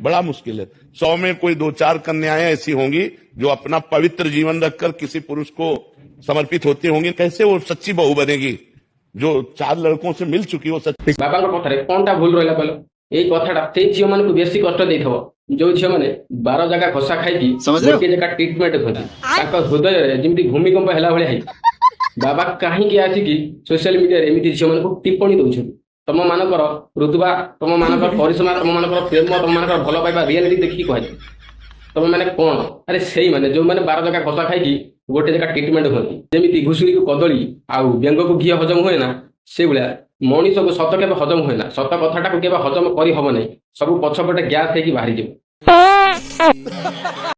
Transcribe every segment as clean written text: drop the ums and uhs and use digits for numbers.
बड़ा मुश्किल है। 100 में कोई 2-4 कन्याएं ऐसी होंगी जो अपना पवित्र जीवन रखकर किसी पुरुष को समर्पित होती होंगी। कैसे वो सच्ची बहू बनेगी जो 4 लड़कों से मिल चुकी हो सच्ची। बाबा कथार कौन टा भूल रहा कहल यही कथाटा से झील मानक बेसी कष्ट देथब जो झील मैंने 12 जगह घसा खाई गोटे जगह ट्रिटमेंट होती हृदय जमी भूमिकंप है भाई बाबा कहीं आसिक सोशल मीडिया एमती झील मान टिप्पणी दौर तुम मानकर रुतबा तुम मानकर परिश्रम तुम मानकर प्रेम तुम मानकर भल पाइबा रियलिटी देखिए कह तुम मैंने कौन अरे से मैंने जो मैंने 12 जगह घसा खाई गोटे जगह ट्रिटमेंट होती जमी घुषुरी को कदली आउ बेंग को घी हजम हुए ना से भाया मनीष को सत के हजम हुए ना सत कथाटा को हजम कर हम ना सब पछपटे गैस होगी बाहरी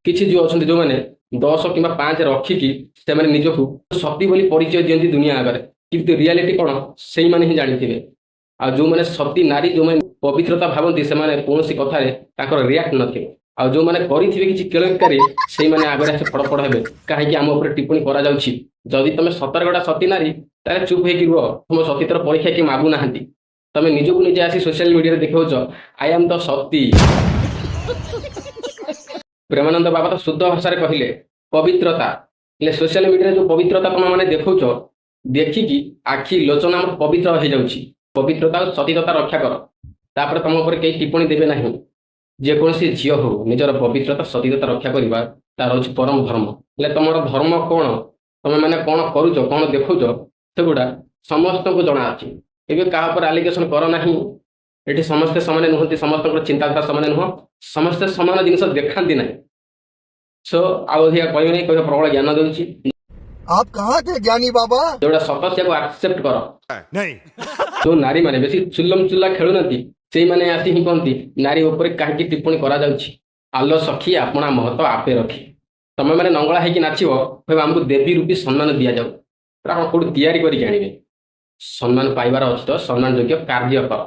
किसी जो अच्छा जो मैंने 10 कि 5 रखिकी से निजक सती बोली परिचय दिखती दुनिया आगे किंतु रियलिटी कौन से ही जानी थे आ जो मैंने सती नारी जो मैंने पवित्रता भावती से कौन कथार रियाक्ट नथे आ जो मैंने करेंगे किसी केलकारी से मैंने आगे आसे फड़फड़ हे कहीं आम उपर टिप्पणी करी तुम सतर गोटा सती नारी ताले चुप हो तुम सतीतर परीक्षा कि मागुना तुम निजक निजे आसी सोशल मीडिया देखा आई एम द सती प्रेमानंद बाबा तो शुद्ध भाषा कहले पवित्रता ले सोशल मीडिया जो पवित्रता तुम मैंने देखुच देखिकी आखि लोचन आम पवित्र हो जाऊँगी पवित्रता और सतीता रक्षा कर तापर तुम उपर कई टिप्पणी देवे ना जेकोसी झील हो निजर पवित्रता सतीता रक्षा करवा तार हूँ परम धर्म हेल्ले तुम धर्म कौन तुम मैंने कौन करुच कौन देखुच सेगुड़ा समस्त को जना अच्छी एवं क्या आलिगेसन कर ना ये समस्ते सामान नुहति समस्त चिंताधारा सामान नुह समस्ते सामान जिन देखा ना सो आधिका कह नहीं कह प्रबल ज्ञान दूसरी आप कहाँ थे ज्ञानी बाबा जोड़ा सत से एक्सेप्ट कर नहीं जो नारी माने बेसी चुल्लम चुल्ला खेलुना से मैंने आसी ही कहती नारी उपर कहीं टिप्पणी करा आलो सखी आपना महत्व आपे रखी तुम मैंने नंगला होगी नाचब आमको देवी रूपी सम्मान दि जाऊ कौट या सम्मान पाइबार अच्छी तो सम्मान योग्य कार्य कर।